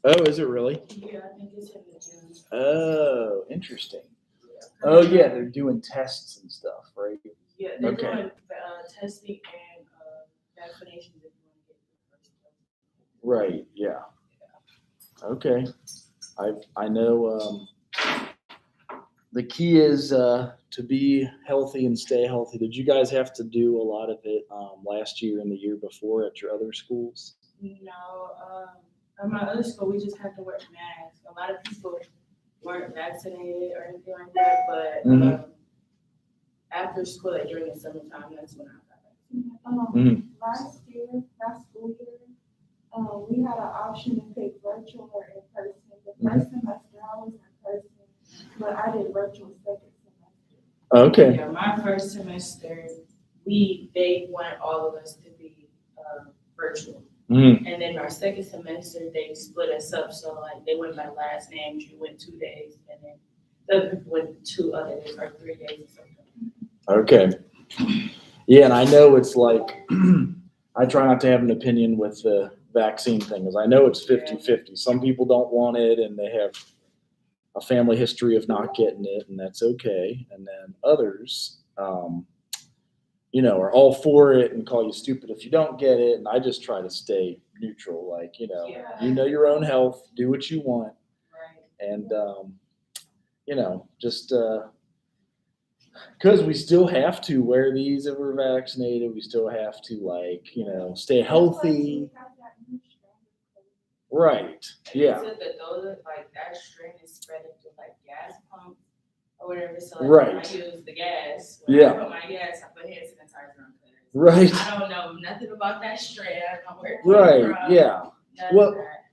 Oh, is it really? Yeah, I think it's in the June. Oh, interesting. Oh, yeah, they're doing tests and stuff, right? Yeah, they're Okay. doing testing and vaccinations if you want to get the first dose. Right. Yeah. Okay. I know. The key is to be healthy and stay healthy. Did you guys have to do a lot of it last year and the year before at your other schools? No, at my other school, we just had to wear masks. A lot of people weren't vaccinated or anything like that, but after school, like during the summertime, that's when I got vaccinated. Last school year, we had an option to pick virtual or in person. The first semester I was in person, but I did virtual second semester. Okay. Yeah, my first semester, they wanted all of us to be virtual. And then our second semester, they split us up. So like they went by last names. You went 2 days, and then the other people went 2 other days or 3 days or something. Okay. Yeah, and I know it's like I try not to have an opinion with the vaccine thing, because I know it's 50-50. Some people don't want it, and they have a family history of not getting it, and that's okay. And then others, are all for it and call you stupid if you don't get it. And I just try to stay neutral. Like, you know your own health, do what you want. Right. And, just because we still have to wear these if we're vaccinated. We still have to, stay healthy. Right. Yeah. They said that that strain is spreading to like gas pumps or whatever. So Right. when I use the gas, Yeah. I put my gas, I put hand sanitizer on. Right. I don't know nothing about that strain. I don't know where it came Right. from. Yeah. None Well, of that.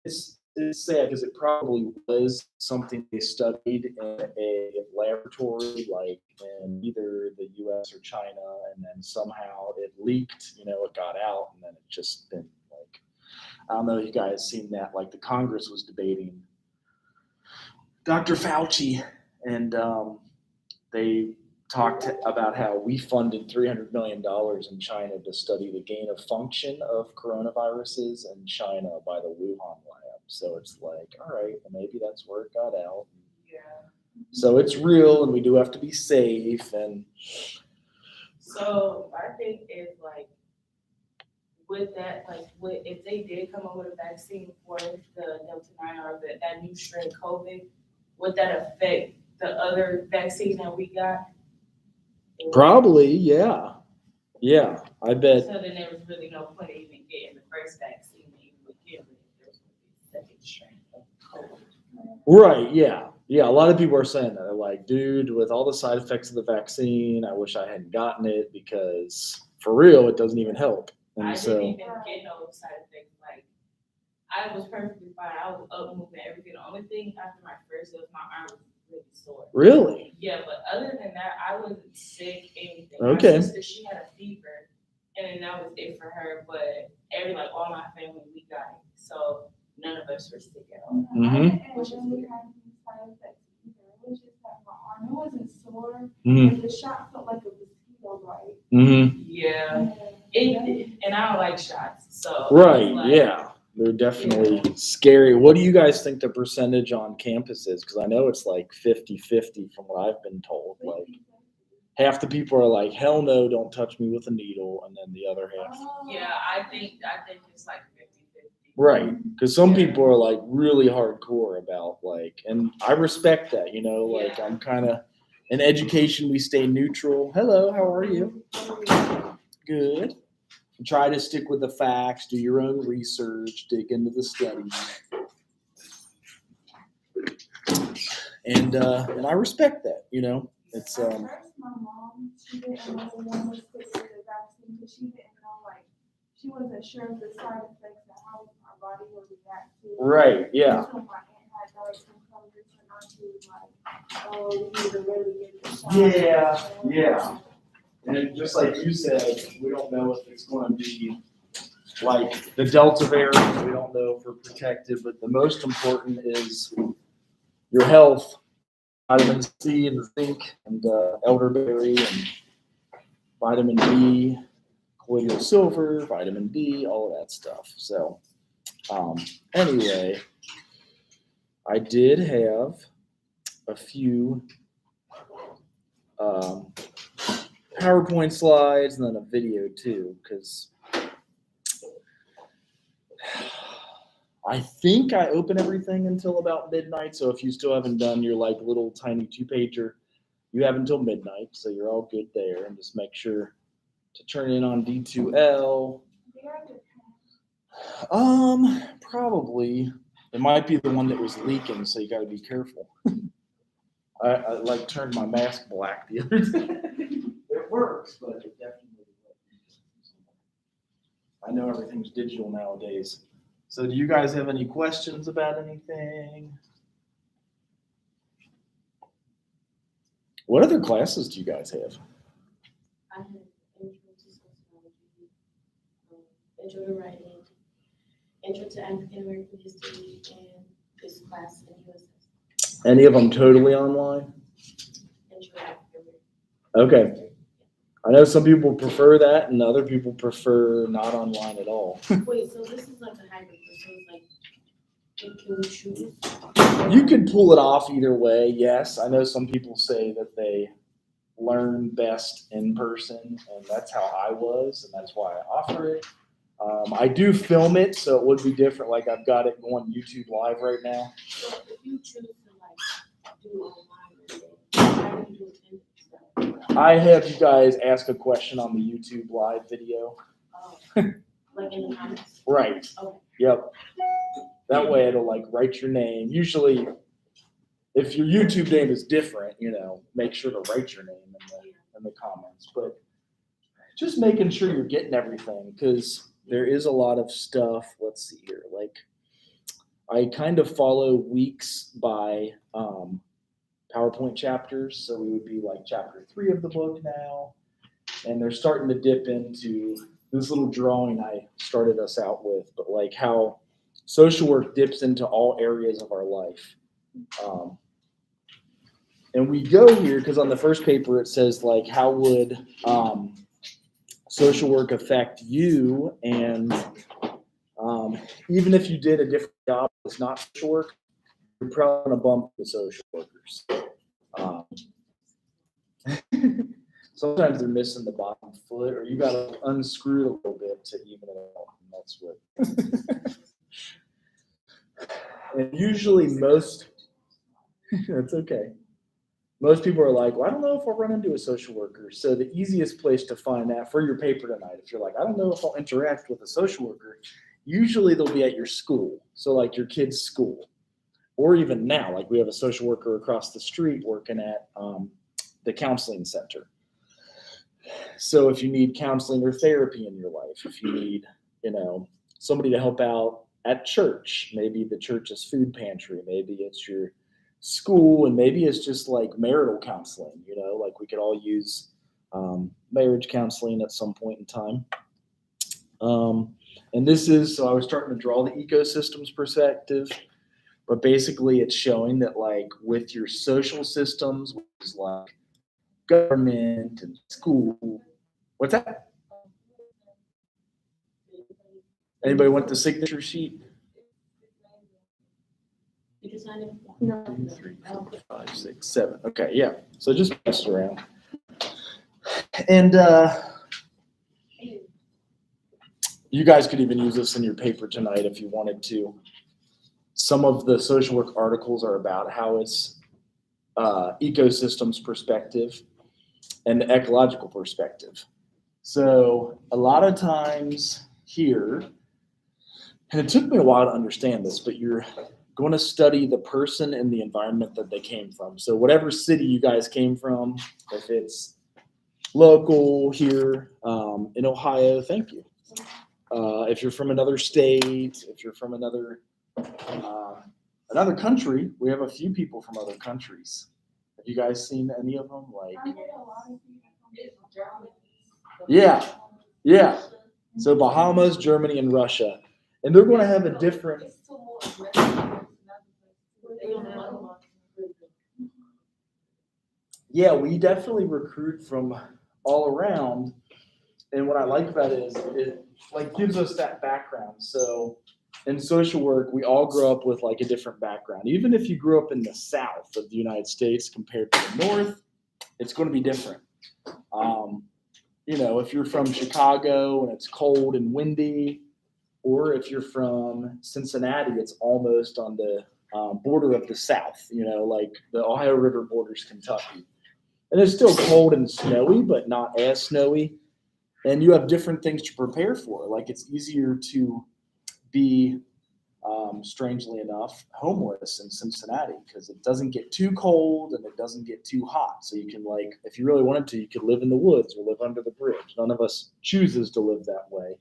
It's sad because it probably was something they studied in a laboratory, like in either the U.S. or China, and then somehow it leaked. It got out, and then it just been like, I don't know if you guys seen that. Like the Congress was debating Dr. Fauci, and they talked about how we funded $300 million in China to study the gain of function of coronaviruses in China by the Wuhan lab. So it's like, all right, well, maybe that's where it got out. Yeah. So it's real, and we do have to be safe. And so I think if with that, if they did come up with a vaccine for the Delta 9 or that new strain COVID, would that affect the other vaccine that we got? probably, yeah. Yeah, I bet. So then there was really no point in even getting the first vaccine that you would give it if there was a second strain of COVID. Right, yeah. Yeah, a lot of people are saying that. They're like, dude, with all the side effects of the vaccine, I wish I hadn't gotten it because for real, it doesn't even help. And I so, didn't even get no side effects. I was perfectly fine. I was up moving everything. The only thing after my first dose, my arm was really sore. Really? Yeah, but other than that, I wasn't sick, anything. Okay. My sister, she had a fever, and then that was it for her. But all my family, we got it. So none of us were sick at all. Which is really had any side effects either. It was just that my arm, it wasn't sore, but the shot felt like a mosquito bite. Yeah. And I don't like shots, so. Right, yeah. They're definitely scary. What do you guys think the percentage on campus is? Because I know it's like 50-50 from what I've been told. Like half the people are like, hell no, don't touch me with a needle. And then the other half. Yeah, I think it's like 50-50. Right. Because some people are like really hardcore about and I respect that, I'm kind of, in education, we stay neutral. Hello, how are you? Good. Try to stick with the facts, do your own research, dig into the studies. And I respect that, It's At first, my mom, she didn't know the one was sick with the vaccine because she didn't know, she wasn't sure of the side effects and how my body would react to it. Right, yeah. So my aunt had some coverage, and now she was like, oh, you need to really get the shot. Yeah. And just like you said, we don't know if it's going to be like the Delta variant. We don't know if we're protected, but the most important is your health, vitamin C and zinc and elderberry and vitamin B, colloidal silver, vitamin D, all of that stuff. So anyway, I did have a few PowerPoint slides and then a video too, because I think I open everything until about midnight. So if you still haven't done your like little tiny 2-pager, you have until midnight. So you're all good there. And just make sure to turn in on D2L. Probably. It might be the one that was leaking, so you got to be careful. I like turned my mask black the other day. It works, but it definitely works. I know everything's digital nowadays. So do you guys have any questions about anything? What other classes do you guys have? I have intro to sociology, intro to writing, intro to African American history, and this class in USS. Any of them totally online? Intro to African American. Okay. I know some people prefer that and other people prefer not online at all. Wait, so this is like a hybrid, so it's like, can we choose? You could pull it off either way, yes. I know some people say that they learn best in person, and that's how I was, and that's why I offer it. I do film it, so it would be different. Like I've got it going YouTube Live right now. So if you choose to like do online, how do you do attendance? I have you guys ask a question on the YouTube Live video. Like in the comments? Right. Okay. Yep. That way it'll like write your name. Usually, if your YouTube name is different, make sure to write your name in the comments. But just making sure you're getting everything, because there is a lot of stuff. Let's see here. Like I kind of follow weeks by PowerPoint chapters. So we would be like chapter 3 of the book now. And they're starting to dip into this little drawing I started us out with, but like how social work dips into all areas of our life. And we go here because on the first paper it says like, how would social work affect you? And even if you did a different job that's not social work, you're probably going to bump the social workers. Sometimes they're missing the bottom foot, or you got to unscrew it a little bit to even it out. And that's what. And usually that's okay. Most people are like, well, I don't know if I'll run into a social worker. So the easiest place to find that for your paper tonight, if you're like, I don't know if I'll interact with a social worker, usually they'll be at your school. So like your kid's school. Or even now, like we have a social worker across the street working at the counseling center. So if you need counseling or therapy in your life, if you need, somebody to help out at church, maybe the church's food pantry, maybe it's your school, and maybe it's just like marital counseling, like we could all use marriage counseling at some point in time. And this is, so I was starting to draw the ecosystems perspective. But basically, it's showing that, like, with your social systems, which is like government and school. What's that? Anybody want the signature sheet? You can sign it. 2, 3, 4, 5, 6, 7. Okay, yeah. So just mess around. And you guys could even use this in your paper tonight if you wanted to. Some of the social work articles are about how it's ecosystems perspective and the ecological perspective. So a lot of times here, and it took me a while to understand this, but you're going to study the person and the environment that they came from. So whatever city you guys came from, if it's local here in Ohio, thank you. If you're from another state, if you're from another country, we have a few people from other countries. Have you guys seen any of them? Like, yeah. So Bahamas, Germany, and Russia, and they're going to have a different. Yeah, we definitely recruit from all around, and what I like about it is it like gives us that background. So in social work, we all grow up with like a different background. Even if you grew up in the South of the United States compared to the North, it's going to be different. If you're from Chicago and it's cold and windy, or if you're from Cincinnati, it's almost on the border of the South, like the Ohio River borders Kentucky. And it's still cold and snowy, but not as snowy. And you have different things to prepare for. Like it's easier to be, strangely enough, homeless in Cincinnati because it doesn't get too cold and it doesn't get too hot. So you can, like, if you really wanted to, you could live in the woods or live under the bridge. None of us chooses to live that way.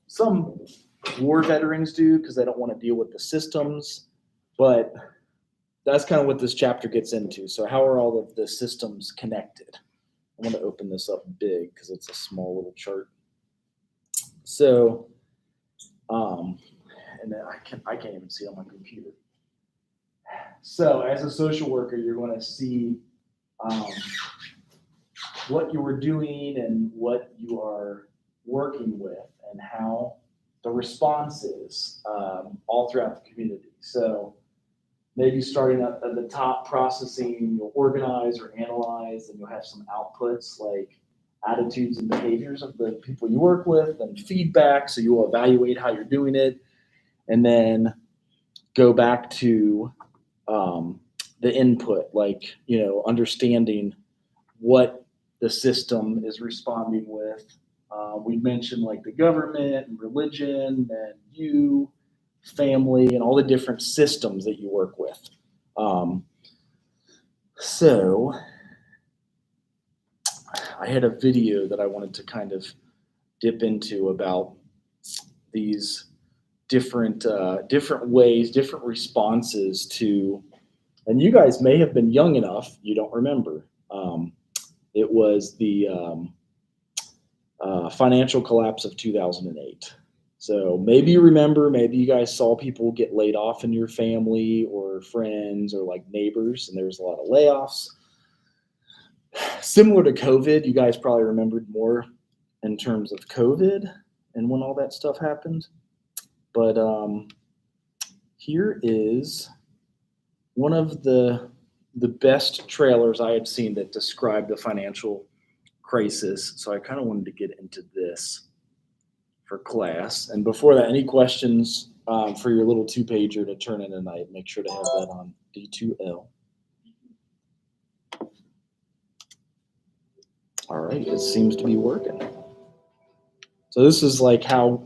Some war veterans do because they don't want to deal with the systems, but that's kind of what this chapter gets into. So how are all of the systems connected? I want to open this up big because it's a small little chart. So, and then I can't even see it on my computer. So as a social worker, you're going to see what you are doing and what you are working with and how the response is all throughout the community. So maybe starting at the top, processing, you'll organize or analyze, and you'll have some outputs like attitudes and behaviors of the people you work with and feedback. So you will evaluate how you're doing it and then go back to the input, like, understanding what the system is responding with. We mentioned like the government and religion and you, family, and all the different systems that you work with. So I had a video that I wanted to kind of dip into about these different ways, different responses to, and you guys may have been young enough, you don't remember. It was the financial collapse of 2008. So maybe you remember, maybe you guys saw people get laid off in your family or friends or like neighbors, and there was a lot of layoffs. Similar to COVID, you guys probably remembered more in terms of COVID and when all that stuff happened. But here is one of the best trailers I had seen that described the financial crisis. So I kind of wanted to get into this for class. And before that, any questions for your little 2-pager to turn in tonight? Make sure to have that on D2L. All right, it seems to be working. So this is like how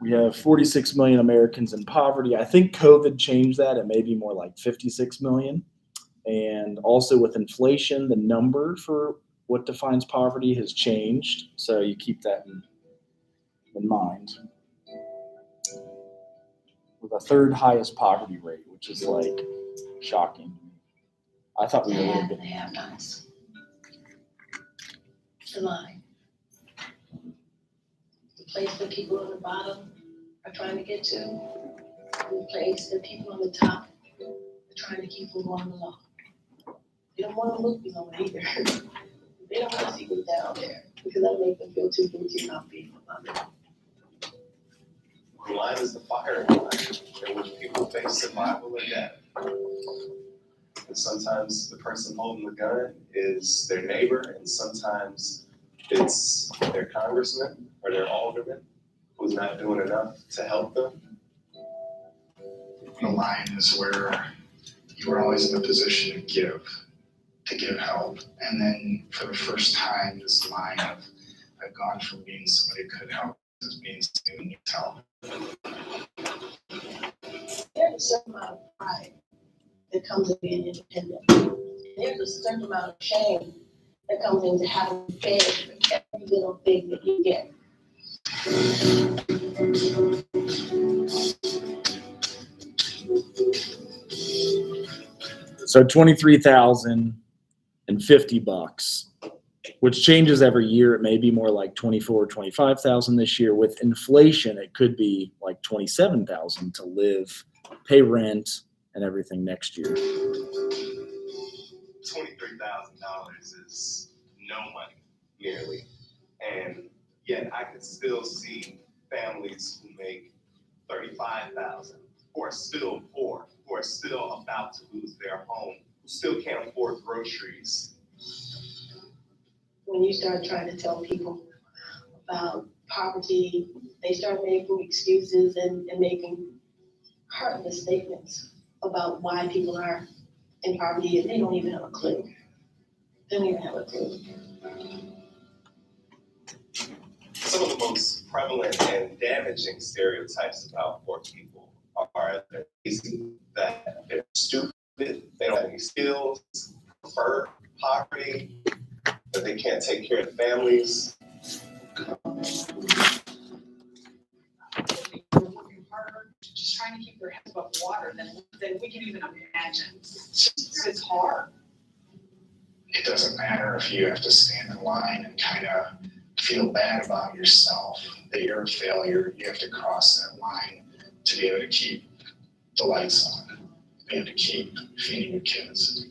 we have 46 million Americans in poverty. I think COVID changed that. It may be more like 56 million. And also with inflation, the number for what defines poverty has changed. So you keep that in mind. With a third highest poverty rate, which is like shocking. I thought we were really good. They have nice. The line. The place that people on the bottom are trying to get to. The place that people on the top are trying to keep from going below. They don't want to look below it either. They don't want to see what's down there because that makes them feel too guilty about being above it. The line is the firing line in which people face survival or death. And sometimes the person holding the gun is their neighbor, and sometimes it's their congressman or their alderman who's not doing enough to help them. The line is where you are always in a position to give help. And then for the first time, this line I've gone from being somebody who could help to being somebody who needs help. There's a certain amount of pride that comes in being independent. There's a certain amount of shame that comes into having to pay for every little thing that you get. So $23,050, which changes every year. It may be more like 24 or 25,000 this year. With inflation, it could be like 27,000 to live, pay rent, and everything next year. $23,000 is no money, nearly. And yet I could still see families who make 35,000, who are still poor, who are still about to lose their home, who still can't afford groceries. When you start trying to tell people about poverty, they start making excuses and making heartless statements about why people are in poverty, and they don't even have a clue. They don't even have a clue. Some of the most prevalent and damaging stereotypes about poor people are that they're lazy, that they're stupid, they don't have any skills, prefer poverty, that they can't take care of families. Working harder, just trying to keep their heads above water than we can even imagine. It's hard. It doesn't matter if you have to stand in line and kind of feel bad about yourself, that you're a failure. You have to cross that line to be able to keep the lights on, be able to keep feeding your kids.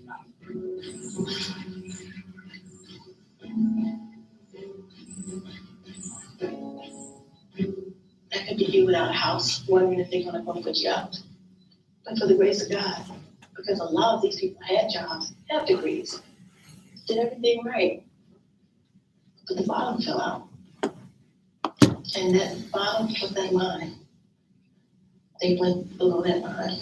That could be you without a house, wondering if they're gonna put you out. But for the grace of God, because a lot of these people had jobs, have degrees, did everything right, but the bottom fell out. And that bottom of that line, they went below that line.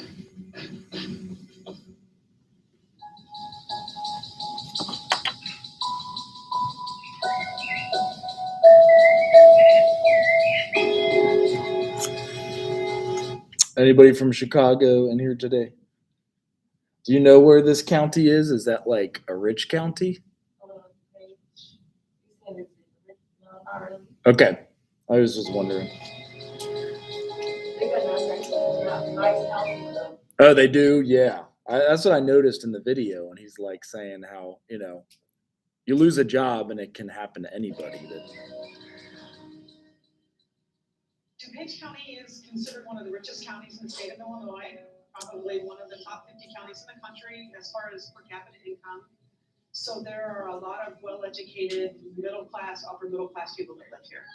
Anybody from Chicago in here today? Do you know where this county is? Is that like a rich county? Okay, I was just wondering. Oh, they do? Yeah. That's what I noticed in the video. And he's like saying how, you lose a job and it can happen to anybody. DuPage County is considered one of the richest counties in the state of Illinois, probably one of the top 50 counties in the country as far as per capita income. So there are a lot of well-educated, middle-class, upper-middle-class people that live here.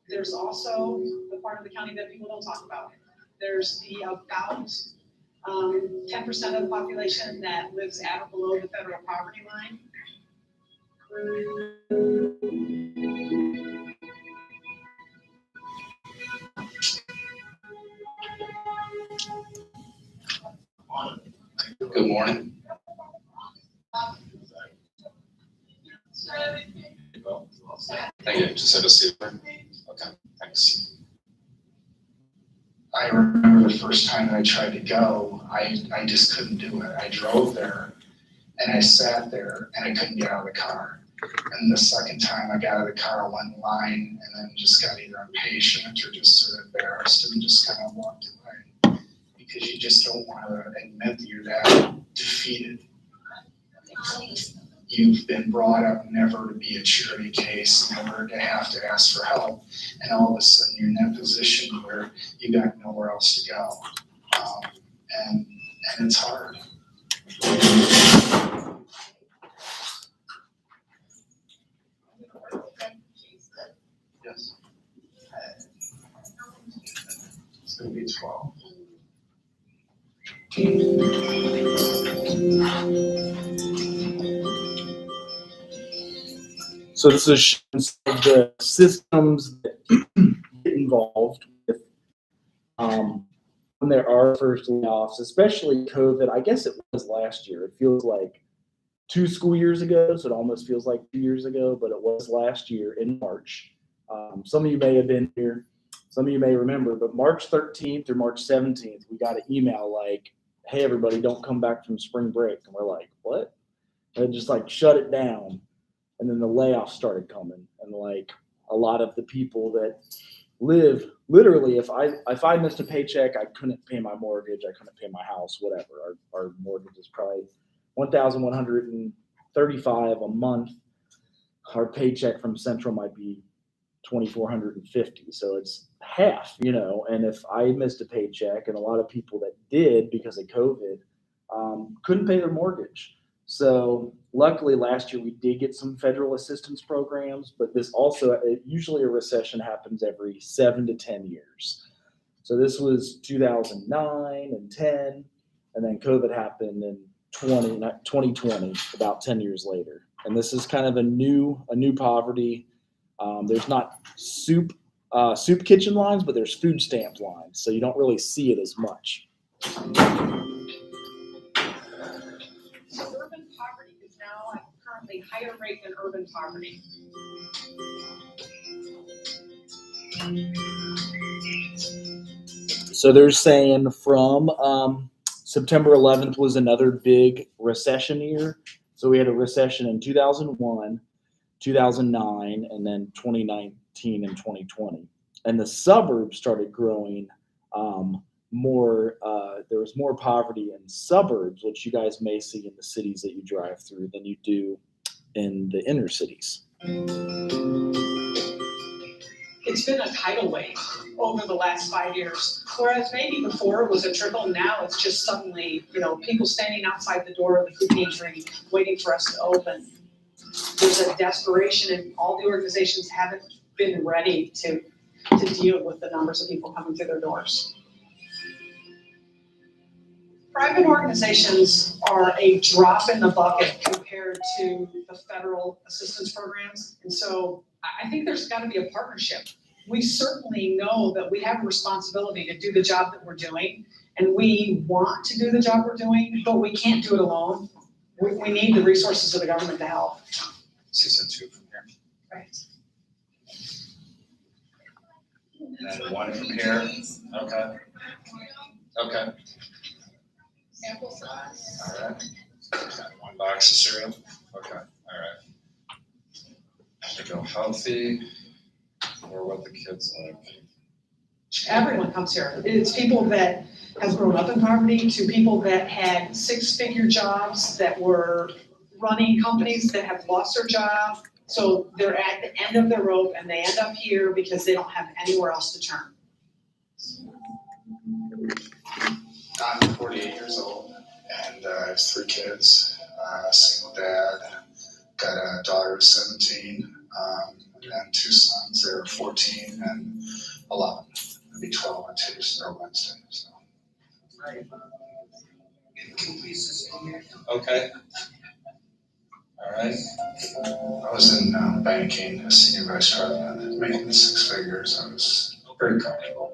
There's also the part of the county that people don't talk about. There's the about 10% of the population that lives at or below the federal poverty line. Good morning. Thank you. Just have a seat. Okay, thanks. I remember the first time I tried to go, I just couldn't do it. I drove there and I sat there and I couldn't get out of the car. And the second time I got out of the car, I went in line and then just got either impatient or just sort of embarrassed and just kind of walked away. Because you just don't want to admit that you're that defeated. You've been brought up never to be a charity case, never to have to ask for help, and all of a sudden you're in that position where you got nowhere else to go, and it's hard. Yes. It's going to be 12. So this is the systems that get involved with when there are first layoffs, especially COVID. I guess it was last year. It feels like 2 school years ago, so it almost feels like 2 years ago, but it was last year in March. Some of you may have been here. Some of you may remember, but March 13th or March 17th, we got an email like, hey, everybody, don't come back from spring break. And we're like, what? And just like shut it down. And then the layoffs started coming. And like a lot of the people that live, literally, if I missed a paycheck, I couldn't pay my mortgage. I couldn't pay my house, whatever. Our mortgage is probably $1,135 a month. Our paycheck from Central might be $2,450. So it's half, and if I missed a paycheck, and a lot of people that did because of COVID, couldn't pay their mortgage. So luckily last year we did get some federal assistance programs, but this also, usually a recession happens every 7 to 10 years. So this was 2009 and 10, and then COVID happened in 2020, about 10 years later. And this is kind of a new poverty. There's not soup kitchen lines, but there's food stamp lines, so you don't really see it as much. So urban poverty is now at currently higher rate than urban poverty. So they're saying from September 11th was another big recession year. So we had a recession in 2001, 2009, and then 2019 and 2020. And the suburbs started growing more. There was more poverty in suburbs, which you guys may see in the cities that you drive through, than you do in the inner cities. It's been a tidal wave over the last 5 years. Whereas maybe before it was a trickle, now it's just suddenly, people standing outside the door of the food pantry waiting for us to open. There's a desperation, and all the organizations haven't been ready to deal with the numbers of people coming through their doors. Private organizations are a drop in the bucket compared to the federal assistance programs. And so I think there's got to be a partnership. We certainly know that we have a responsibility to do the job that we're doing, and we want to do the job we're doing, but we can't do it alone. We need the resources of the government to help. She said 2 from here. Right. And then 1 from here. Okay. Okay. Sample size. All right. Got 1 box of cereal. Okay. All right. To go healthy, or what the kids like. Everyone comes here. It's people that have grown up in poverty to people that had 6-figure jobs, that were running companies that have lost their job. So they're at the end of their rope and they end up here because they don't have anywhere else to turn. I'm 48 years old and I have 3 kids, single dad, got a daughter who's 17, and 2 sons. They're 14 and 11. I'll be 12 on Tuesday or Wednesday. So. Okay. All right. I was in banking as senior vice president, making 6 figures. I was very comfortable.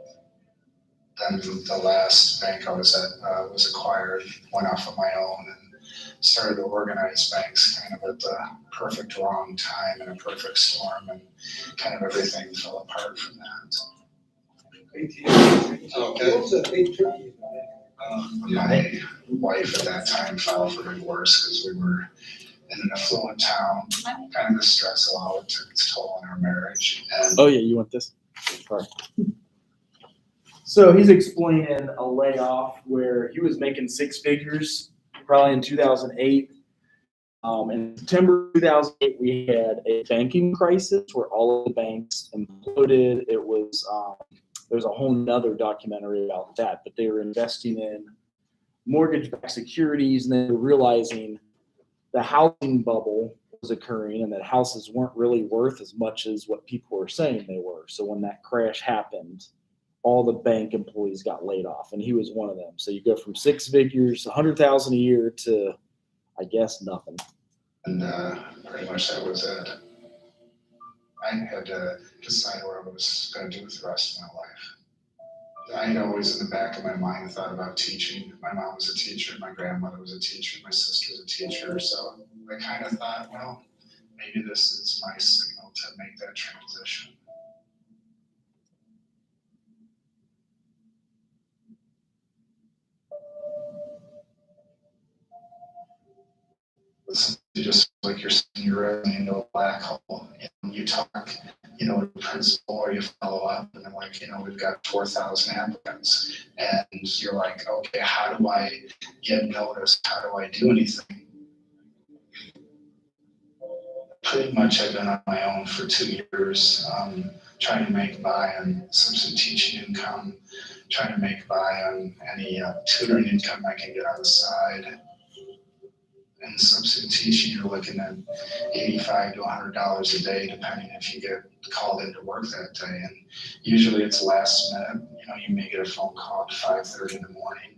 Then the last bank I was at was acquired, went off on my own, and started to organize banks kind of at the perfect wrong time and a perfect storm, and kind of everything fell apart from that. Okay. What was that big turkey? My wife at that time filed for divorce because we were in an affluent town. Kind of the stress of all it took its toll on our marriage. And Oh yeah, you want this? Sorry. So he's explaining a layoff where he was making 6 figures, probably in 2008. In September 2008, we had a banking crisis where all of the banks imploded. It was there's a whole nother documentary about that, but they were investing in mortgage-backed securities, and they were realizing the housing bubble was occurring and that houses weren't really worth as much as what people were saying they were. So when that crash happened, all the bank employees got laid off, and he was one of them. So you go from 6 figures, 100,000 a year, to I guess nothing. And pretty much that was it. I had to decide what I was going to do with the rest of my life. I had always in the back of my mind thought about teaching. My mom was a teacher, my grandmother was a teacher, my sister was a teacher. So I kind of thought, well, maybe this is my signal to make that transition. Just like you're sending your resume into a black hole, and you talk, to the principal, or you follow up, and they're like, we've got 4,000 applicants, and you're like, okay, how do I get noticed? How do I do anything? Pretty much I've been on my own for 2 years, trying to make by on some teaching income, trying to make by on any tutoring income I can get on the side. And substitute teaching, you're looking at $85 to $100 a day, depending if you get called into work that day. And usually it's last minute. You may get a phone call at 5:30 in the morning.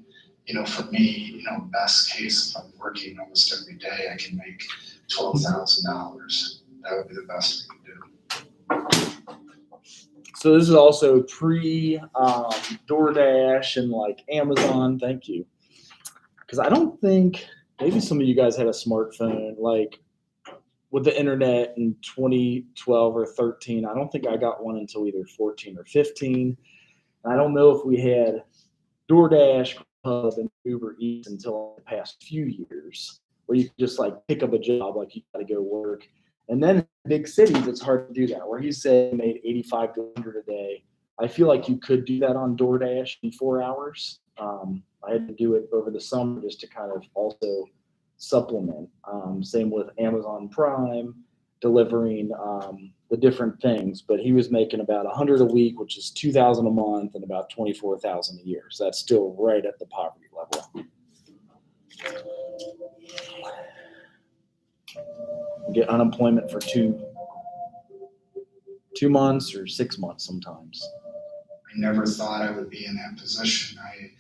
For me, best case, if I'm working almost every day, I can make $12,000. That would be the best we can do. So this is also pre DoorDash and like Amazon. Thank you. Because I don't think, maybe some of you guys had a smartphone like with the internet in 2012 or 13. I don't think I got one until either 14 or 15. And I don't know if we had DoorDash, Hub, and Uber Eats until the past few years, where you could just like pick up a job, like you got to go work. And then in big cities, it's hard to do that. Where he said he made 85 to 100 a day. I feel like you could do that on DoorDash in 4 hours. I had to do it over the summer just to kind of also supplement. Same with Amazon Prime, delivering the different things. But he was making about 100 a week, which is 2,000 a month, and about 24,000 a year. So that's still right at the poverty level. You get unemployment for two months or 6 months sometimes. I never thought I would be in that position. I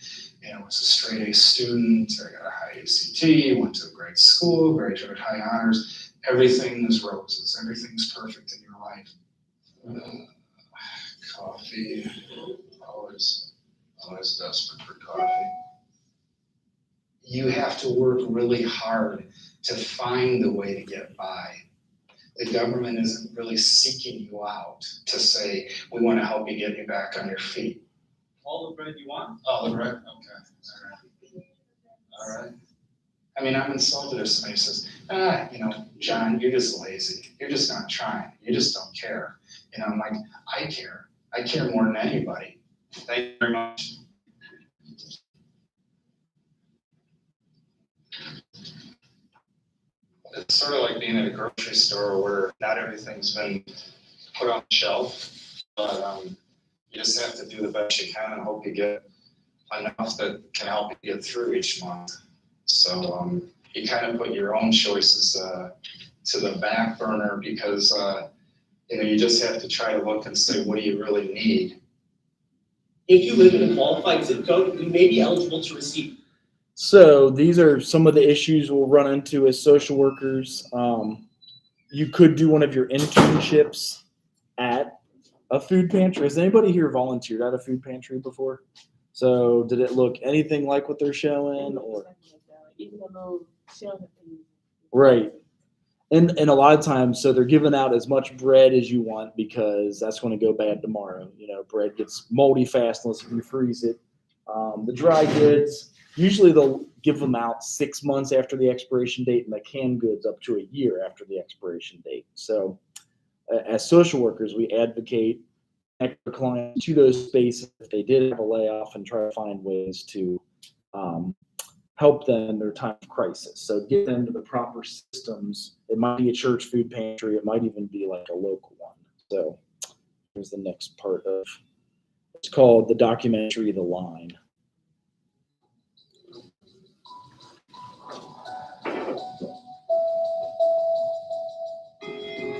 was a straight A student. I got a high ACT, went to a great school, graduated high honors. Everything is roses. Everything's perfect in your life. Coffee, always desperate for coffee. You have to work really hard to find the way to get by. The government isn't really seeking you out to say, we want to help you get you back on your feet. All the bread you want? All the bread? Okay. All right. I mean, I'm insulted if somebody says, John, you're just lazy. You're just not trying. You just don't care. I'm like, I care. I care more than anybody. Thank you very much. It's sort of like being at a grocery store where not everything's been put on the shelf, but you just have to do the best you can and hope you get enough that can help you get through each month. So you kind of put your own choices to the back burner because you just have to try to look and say, what do you really need? If you live in a qualified zip code, you may be eligible to receive. So these are some of the issues we'll run into as social workers. You could do one of your internships at a food pantry. Has anybody here volunteered at a food pantry before? So did it look anything like what they're showing, or? Right. And a lot of times, so they're giving out as much bread as you want because that's going to go bad tomorrow. Bread gets moldy fast unless you freeze it. The dry goods, usually they'll give them out 6 months after the expiration date, and the canned goods up to a year after the expiration date. So as social workers, we advocate extra clients to those spaces if they did have a layoff and try to find ways to help them in their time of crisis. So get them to the proper systems. It might be a church food pantry. It might even be like a local one. So here's the next part of, it's called the documentary, The Line.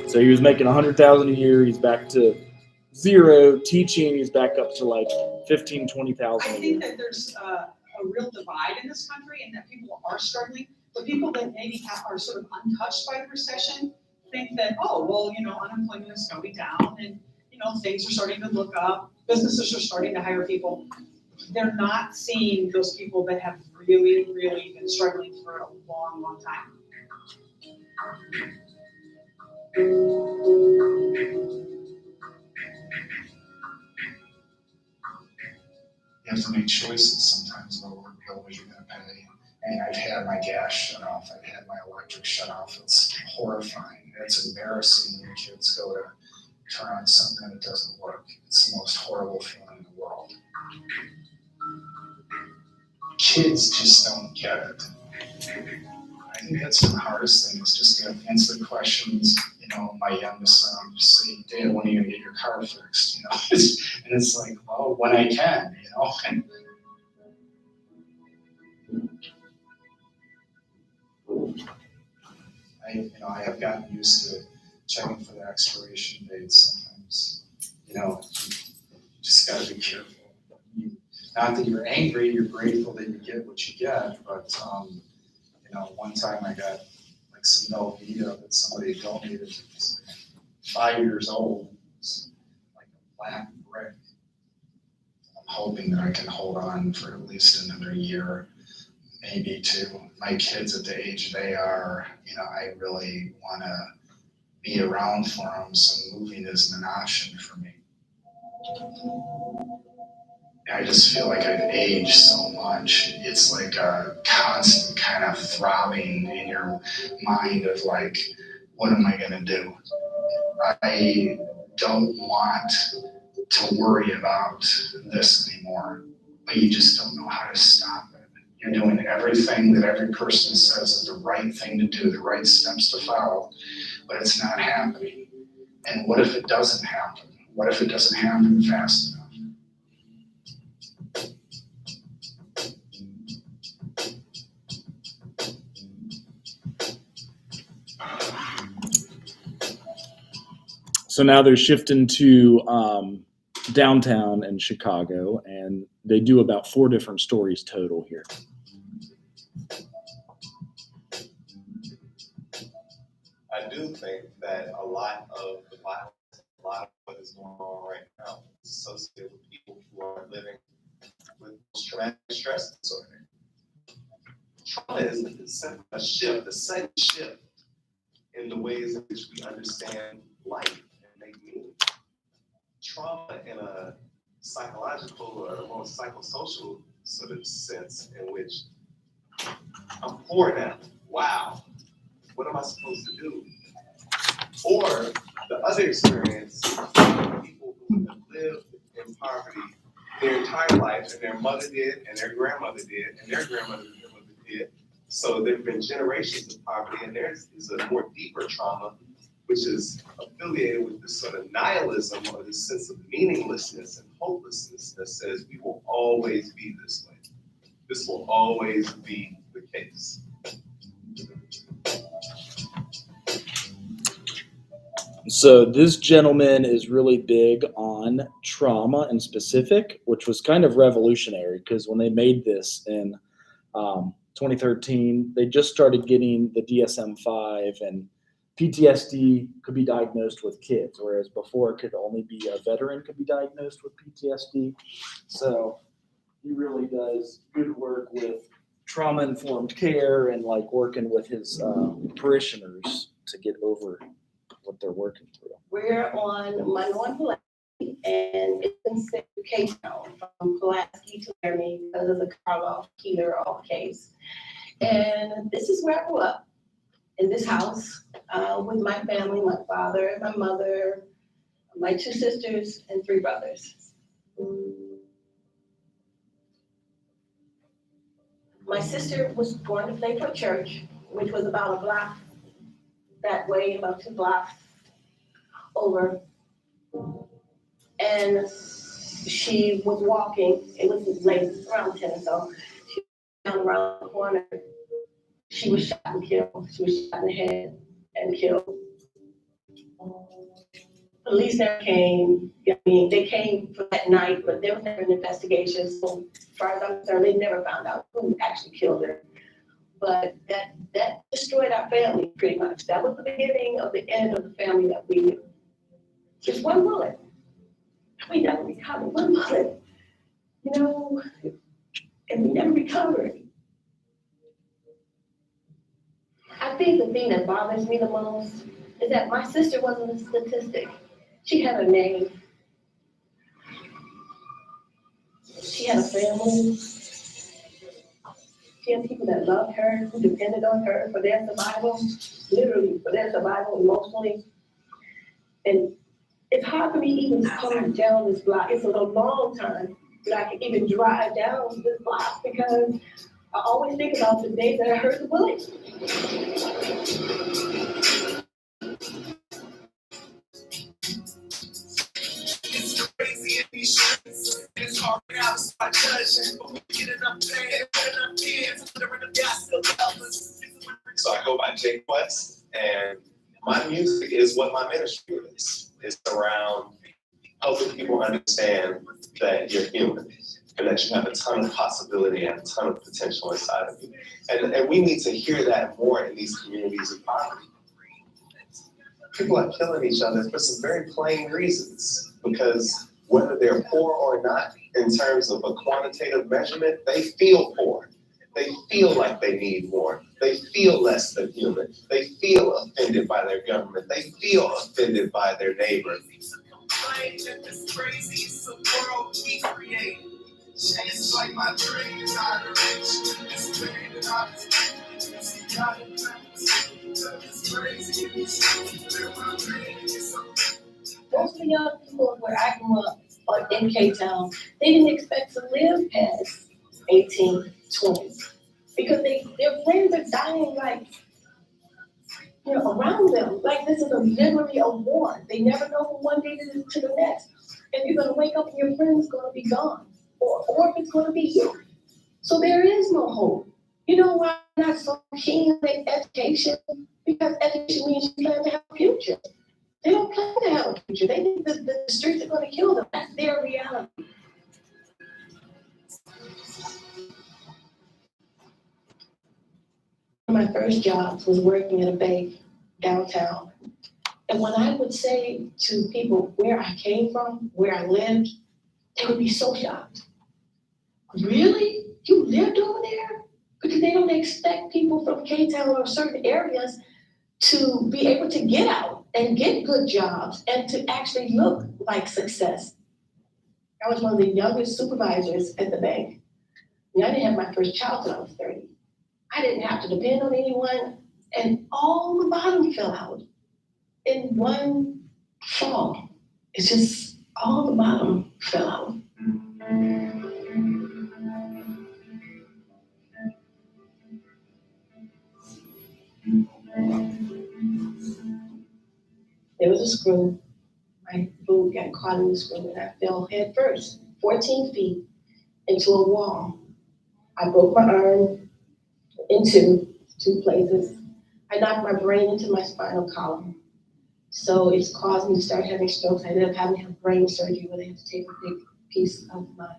So he was making 100,000 a year. He's back to zero. Teaching, he's back up to like 15, 20,000 a I year. think that there's a real divide in this country and that people are struggling. The people that maybe are sort of untouched by the recession think that, unemployment is going down and, things are starting to look up. Businesses are starting to hire people. They're not seeing those people that have really, really been struggling for a long, long time. You have to make choices sometimes about what bills you're going to pay. And I've had my gas shut off. I've had my electric shut off. It's horrifying. It's embarrassing when your kids go to turn on something and it doesn't work. It's the most horrible feeling in the world. Kids just don't get it. I think that's the hardest thing is just to answer the questions. My youngest son will just say, Dad, when are you going to get your car fixed? And it's like, well, when I can, And I have gotten used to checking for the expiration dates sometimes. You just gotta be careful. Not that you're angry, you're grateful that you get what you get, but, one time I got like some Velveeta that somebody donated. It was like 5 years old. It was like a black brick. I'm hoping that I can hold on for at least another year, maybe two. My kids at the age they are, I really want to be around for them, so moving isn't an option for me. I just feel like I've aged so much. It's like a constant kind of throbbing in your mind of like, what am I gonna do? I don't want to worry about this anymore, but you just don't know how to stop it. You're doing everything that every person says is the right thing to do, the right steps to follow, but it's not happening. And what if it doesn't happen? What if it doesn't happen fast enough? So now they're shifting to downtown in Chicago, and they do about 4 different stories total here. I do think that a lot of the violence, a lot of what is going on right now is associated with people who are living with traumatic stress disorder. Trauma is a shift, a sudden shift in the ways in which we understand life and make meaning. Trauma in a psychological or a more psychosocial sort of sense in which I'm poor now. Wow. What am I supposed to do? Or the other experience, people who have lived in poverty their entire life, and their mother did, and their grandmother did, and their grandmother did. So there have been generations of poverty, and there is a more deeper trauma, which is affiliated with this sort of nihilism or this sense of meaninglessness and hopelessness that says we will always be this way. This will always be the case. So this gentleman is really big on trauma in specific, which was kind of revolutionary because when they made this in 2013, they just started getting the DSM-5, and PTSD could be diagnosed with kids, whereas before it could only be a veteran could be diagnosed with PTSD. So he really does good work with trauma-informed care and like working with his parishioners to get over what they're working through. We're on Monroe Pulaski, and it's considered K-Town from Pulaski to Laramie because of the Karloff Keeler off case. And this is where I grew up, in this house, with my family, my father, my mother, my 2 sisters, and 3 brothers. My sister was born to play for church, which was about a block that way, about 2 blocks over. And she was walking, it was late, around 10 or so. She was down around the corner. She was shot and killed. She was shot in the head and killed. Police never came. I mean, they came for that night, but there was never an investigation. So as far as I'm concerned, they never found out who actually killed her. But that destroyed our family pretty much. That was the beginning of the end of the family that we knew. Just one bullet. We never recovered. One bullet. And we never recovered. I think the thing that bothers me the most is that my sister wasn't a statistic. She had a name. She had a family. She had people that loved her, who depended on her for their survival, literally for their survival emotionally. And it's hard for me even to come down this block. It's a long time that I can even drive down this block because I always think about the day that I heard the bullet. It's crazy in these streets. It's hard now to start judging, but we get enough pain, enough kids, under the gas still love us. So I go by Jay Quest, and my music is what my ministry is. It's around helping people understand that you're human and that you have a ton of possibility and a ton of potential inside of you. And we need to hear that more in these communities of poverty. People are killing each other for some very plain reasons, because whether they're poor or not, in terms of a quantitative measurement, they feel poor. They feel like they need more. They feel less than human. They feel offended by their government. They feel offended by their neighbor. It's like my dream is not rich. It's pain and Most of the young people where I grew up in K-Town, they didn't expect to live past 18, 20. Because their friends are dying like, around them. Like this is a memory of war. They never know from one day to the next. And you're gonna wake up and your friend's gonna be gone. Or if it's gonna be you. So there is no hope. You know why I'm not so keen on education? Because education means you plan to have a future. They don't plan to have a future. They think that the streets are gonna kill them. That's their reality. One of my first jobs was working at a bank downtown. And when I would say to people where I came from, where I lived, they would be so shocked. Really? You lived over there? Because they don't expect people from K-Town or certain areas to be able to get out and get good jobs and to actually look like success. I was one of the youngest supervisors at the bank. I didn't have my first child till I was 30. I didn't have to depend on anyone, and all the bottom fell out in one fall. It's just all the bottom fell out. There was a screw. My boot got caught in the screw and I fell head first, 14 feet into a wall. I broke my arm into two places. I knocked my brain into my spinal column. So it's caused me to start having strokes. I ended up having to have brain surgery where they had to take a big piece of my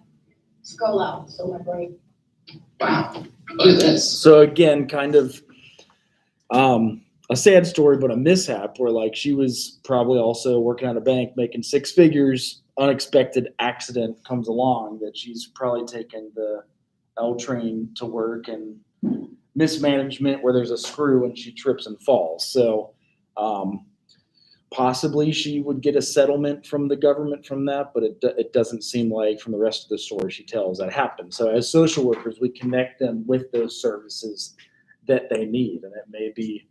skull out, so my brain. Wow, look at this. So again, kind of a sad story, but a mishap where like she was probably also working at a bank making six figures, unexpected accident comes along that she's probably taken the L train to work and mismanagement where there's a screw and she trips and falls. So possibly she would get a settlement from the government from that, but it doesn't seem like from the rest of the story she tells that happened. So as social workers, we connect them with those services that they need. And it may be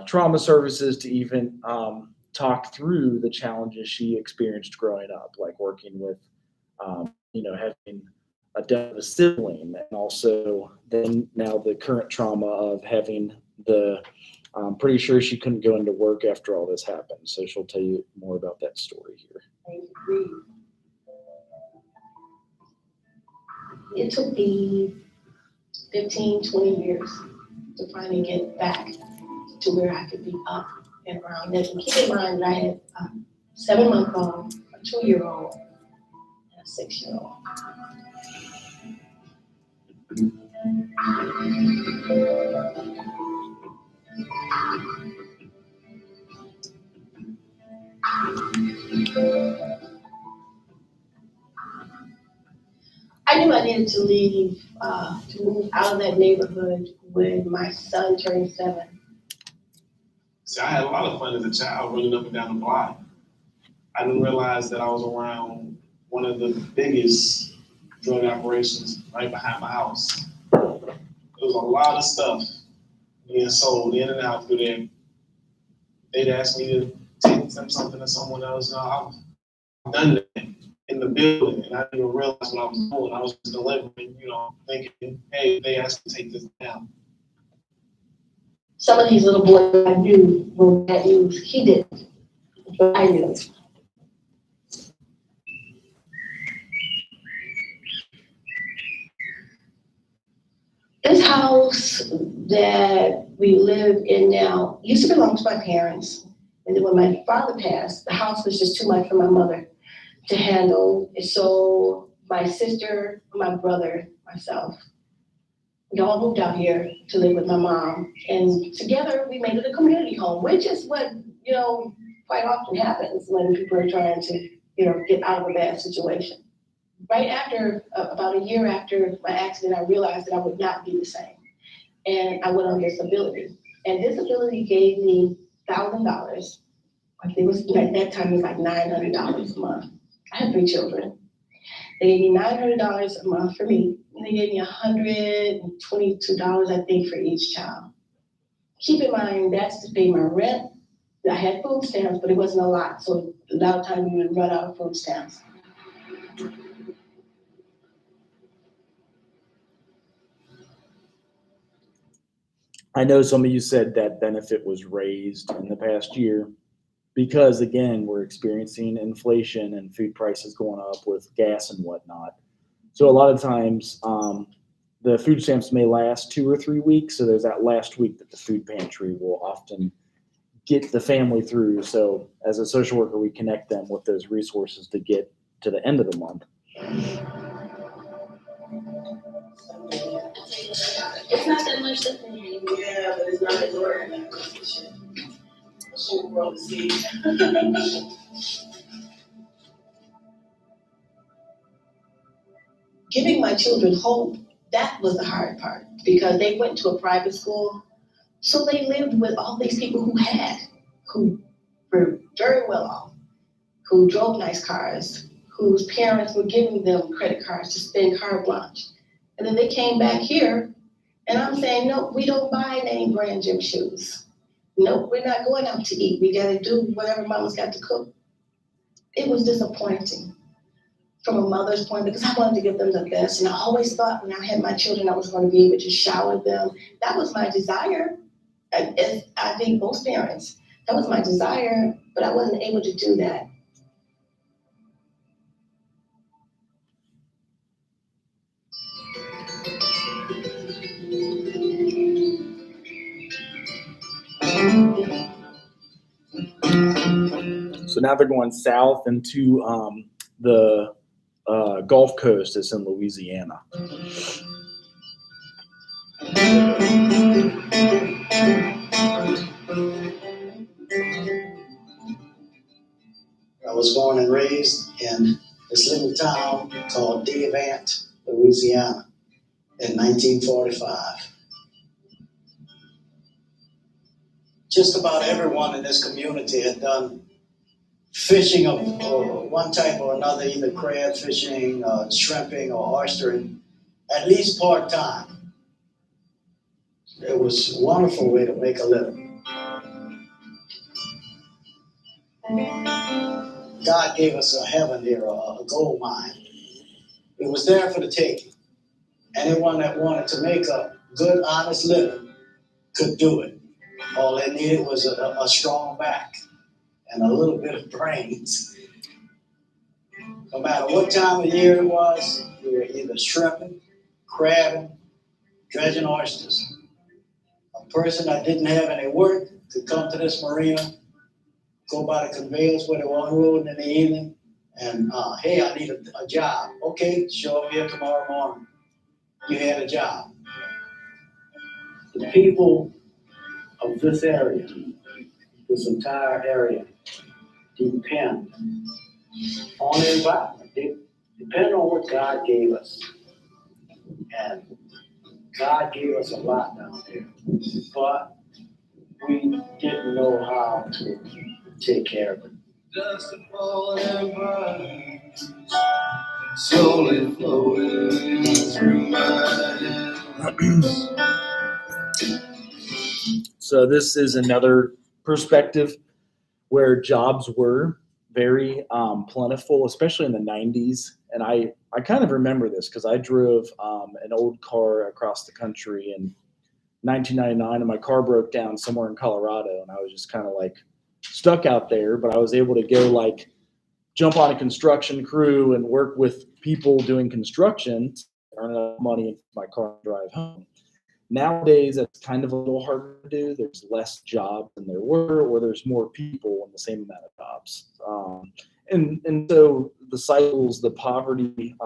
trauma services to even talk through the challenges she experienced growing up, like working with, having a death of a sibling, and also then now the current trauma of having I'm pretty sure she couldn't go into work after all this happened. So she'll tell you more about that story here. It took me 15, 20 years to finally get back to where I could be up and around. And keep in mind that I had a 7-month-old, a 2-year-old, and a 6-year-old. I knew I needed to leave, to move out of that neighborhood when my son turned 7. See, I had a lot of fun as a child running up and down the block. I didn't realize that I was around one of the biggest drug operations right behind my house. There was a lot of stuff being sold in and out through there. They'd ask me to take them something to someone else. No, I've done that in the building, and I didn't even realize what I was doing. I was just delivering, thinking, hey, they asked me to take this down. Some of these little boys I knew were bad news. He didn't, but I knew. This house that we live in now used to belong to my parents. And then when my father passed, the house was just too much for my mother to handle. So my sister, my brother, myself, we all moved out here to live with my mom. And together we made it a community home, which is what, quite often happens when people are trying to, get out of a bad situation. Right after, about a year after my accident, I realized that I would not be the same. And I went on disability. And disability gave me $1,000. I think it was, at that time, it was like $900 a month. I had 3 children. They gave me $900 a month for me, and they gave me $122, I think, for each child. Keep in mind, that's to pay my rent. I had food stamps, but it wasn't a lot, so a lot of times we would run out of food stamps. I know some of you said that benefit was raised in the past year because, again, we're experiencing inflation and food prices going up with gas and whatnot. So a lot of times the food stamps may last 2 or 3 weeks. So there's that last week that the food pantry will often get the family through. So as a social worker, we connect them with those resources to get to the end of the month. It's not that much different. Yeah, but it's not extraordinary. Giving my children hope, that was the hard part because they went to a private school. So they lived with all these people who were very well off, who drove nice cars, whose parents were giving them credit cards to spend carte blanche. And then they came back here, and I'm saying, no, we don't buy name brand gym shoes. Nope, we're not going out to eat. We gotta do whatever mama's got to cook. It was disappointing from a mother's point because I wanted to give them the best. And I always thought when I had my children, I was going to be able to shower them. That was my desire. As I think most parents, that was my desire, but I wasn't able to do that. So now they're going south into the Gulf Coast. It's in Louisiana. I was born and raised in this little town called Devant, Louisiana, in 1945. Just about everyone in this community had done fishing of one type or another, either crab fishing, shrimping, or oystering, at least part-time. It was a wonderful way to make a living. God gave us a heaven here, a gold mine. It was there for the taking. Anyone that wanted to make a good, honest living could do it. All they needed was a strong back and a little bit of brains. No matter what time of year it was, we were either shrimping, crabbing, dredging oysters. A person that didn't have any work could come to this marina, go by the conveyors where they were unloading in the evening, and hey, I need a job. Okay, show up here tomorrow morning. You had a job. The people of this area, this entire area, depend on the environment. They depend on what God gave us. And God gave us a lot down there, but we didn't know how to take care of it. Just a falling empire, slowly flowing through my hands. So this is another perspective where jobs were very plentiful, especially in the 90s. And I kind of remember this because I drove an old car across the country in 1999, and my car broke down somewhere in Colorado, and I was just kind of like stuck out there. But I was able to go like jump on a construction crew and work with people doing construction, earn enough money in my car and drive home. Nowadays, that's kind of a little harder to do. There's less jobs than there were, or there's more people in the same amount of jobs. And so the cycles, the poverty,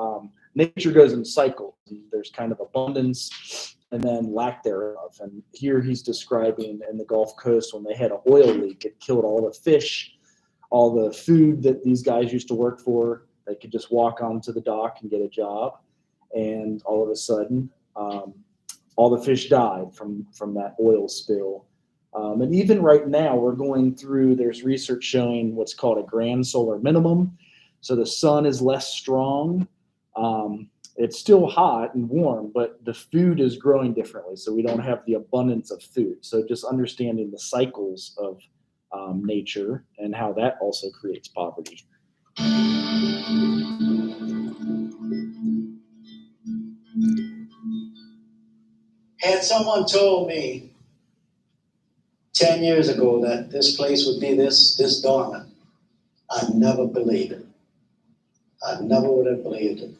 nature goes in cycles. There's kind of abundance and then lack thereof. And here he's describing in the Gulf Coast when they had an oil leak, it killed all the fish, all the food that these guys used to work for. They could just walk onto the dock and get a job. And all of a sudden, all the fish died from that oil spill. And even right now, we're going through, there's research showing what's called a grand solar minimum. So the sun is less strong. It's still hot and warm, but the food is growing differently. So we don't have the abundance of food. So just understanding the cycles of nature and how that also creates poverty. Had someone told me 10 years ago that this place would be this dormant, I'd never believed it. I never would have believed it.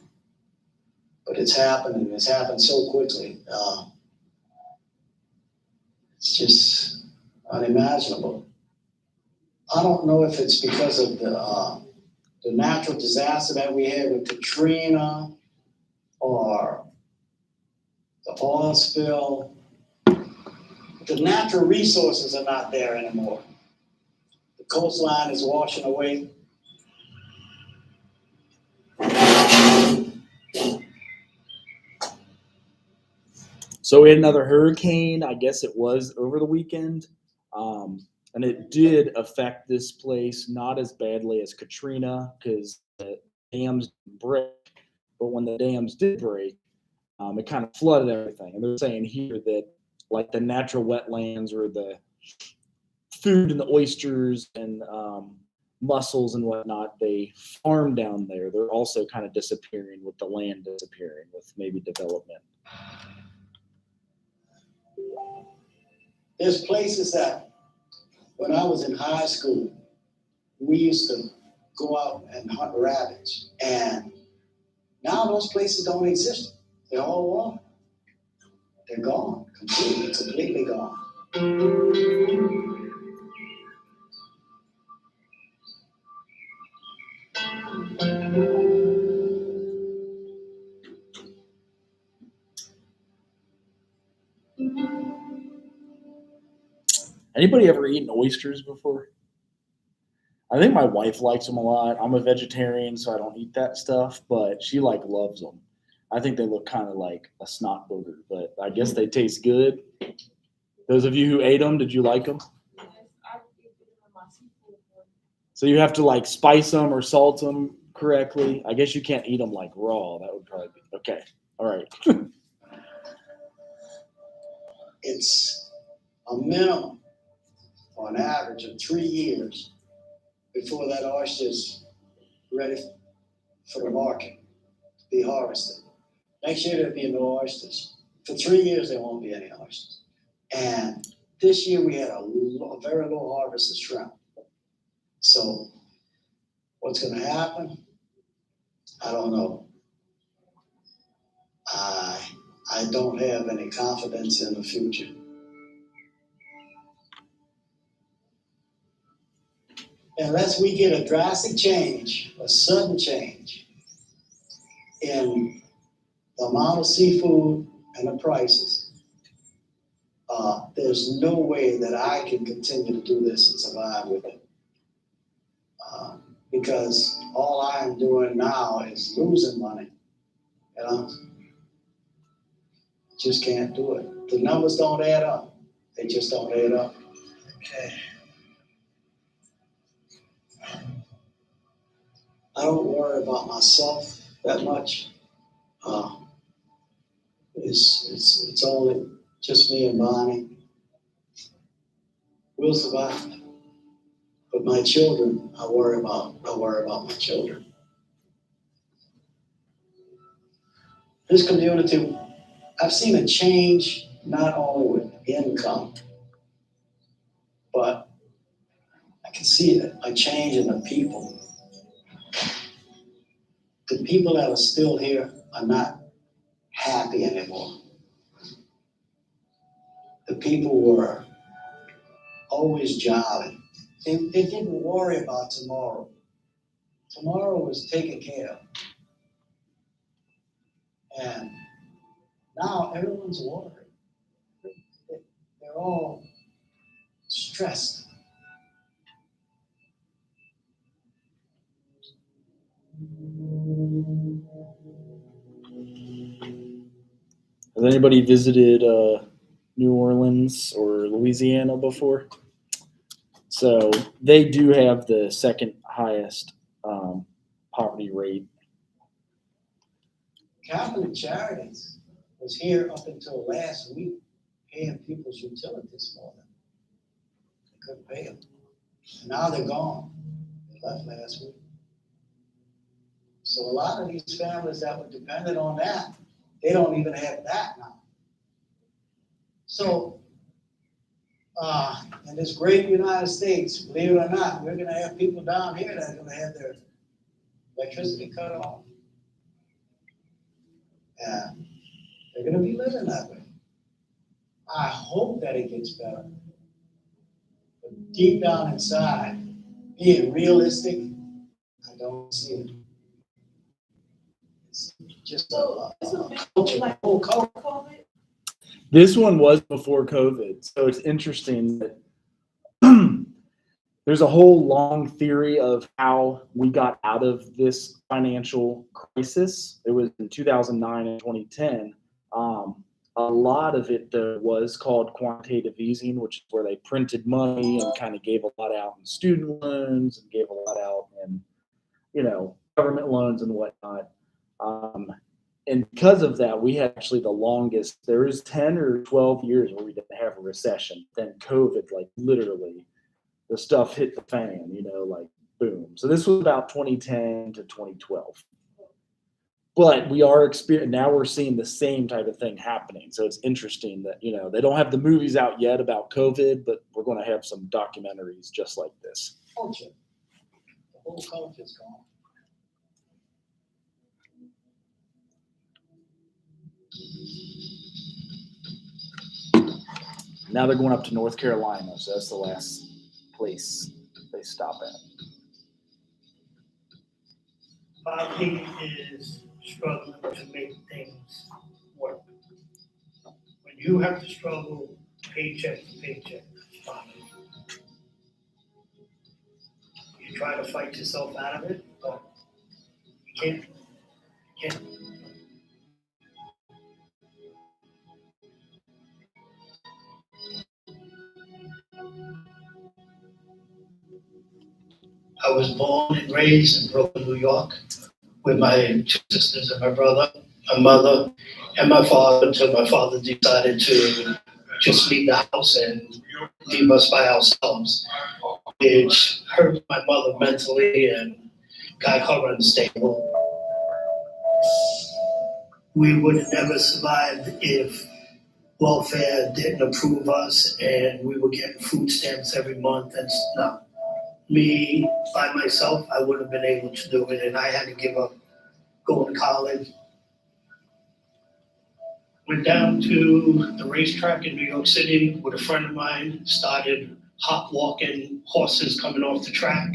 But it's happened, and it's happened so quickly. It's just unimaginable. I don't know if it's because of the natural disaster that we had with Katrina or the oil spill. The natural resources are not there anymore. The coastline is washing away. So we had another hurricane, I guess it was over the weekend. And it did affect this place not as badly as Katrina because the dams didn't break. But when the dams did break, it kind of flooded everything. And they're saying here that like the natural wetlands or the food and the oysters and mussels and whatnot they farm down there, they're also kind of disappearing with the land disappearing with maybe development. There's places that when I was in high school, we used to go out and hunt rabbits. And now those places don't exist. They're all gone. They're gone, completely gone. Anybody ever eaten oysters before? I think my wife likes them a lot. I'm a vegetarian, so I don't eat that stuff, but she like loves them. I think they look kind of like a snot booger, but I guess they taste good. Those of you who ate them, did you like them? Yes, I did it in my seafood. So you have to like spice them or salt them correctly. I guess you can't eat them like raw. That would probably be okay. All right. It's a minimum or an average of 3 years before that oyster's ready for the market to be harvested. Next year there'll be no oysters. For 3 years there won't be any oysters. And this year we had a very low harvest of shrimp. So what's going to happen? I don't know. I don't have any confidence in the future. Unless we get a drastic change, a sudden change in the amount of seafood and the prices, there's no way that I can continue to do this and survive with it. Because all I am doing now is losing money. You know? Just can't do it. The numbers don't add up. They just don't add up. Okay. I don't worry about myself that much. It's only just me and Bonnie. We'll survive. But my children, I worry about my children. This community, I've seen a change not only with income, but I can see a change in the people. The people that are still here are not happy anymore. people were always jolly. They didn't worry about tomorrow. Tomorrow was taken care of. And now everyone's worried. They're all stressed. Has anybody visited New Orleans or Louisiana before? So they do have the second highest poverty rate. Catholic Charities was here up until last week paying people's utilities for them. They couldn't pay them. And now they're gone. They left last week. So a lot of these families that were dependent on that, they don't even have that now. So, in this great United States, believe it or not, we're gonna have people down here that are gonna have their electricity cut off. And they're gonna be living that way. I hope that it gets better. But deep down inside, being realistic, I don't see it. It's just a culture, like whole culture. This one was before COVID, so it's interesting that there's a whole long theory of how we got out of this financial crisis. It was in 2009 and 2010. A lot of it, though, was called quantitative easing, which is where they printed money and kind of gave a lot out in student loans and gave a lot out in, government loans and whatnot. And because of that, we had actually the longest, there is 10 or 12 years where we didn't have a recession. Then COVID, like literally, the stuff hit the fan, like boom. So this was about 2010 to 2012. But we are now we're seeing the same type of thing happening. So it's interesting that, they don't have the movies out yet about COVID, but we're going to have some documentaries just like this. Culture. The whole culture's gone. Now they're going up to North Carolina, so that's the last place they stop at. Poverty is struggling to make things work. When you have to struggle paycheck to paycheck, it's poverty. You try to fight yourself out of it, but you can't. You can't. I was born and raised in Brooklyn, New York, with my two sisters and my brother, my mother, and my father, until my father decided to just leave the house and leave us by ourselves, which hurt my mother mentally and got her unstable. We would have never survived if welfare didn't approve us and we were getting food stamps every month. That's not me by myself. I wouldn't have been able to do it, and I had to give up going to college. Went down to the racetrack in New York City with a friend of mine, started hop walking horses coming off the track,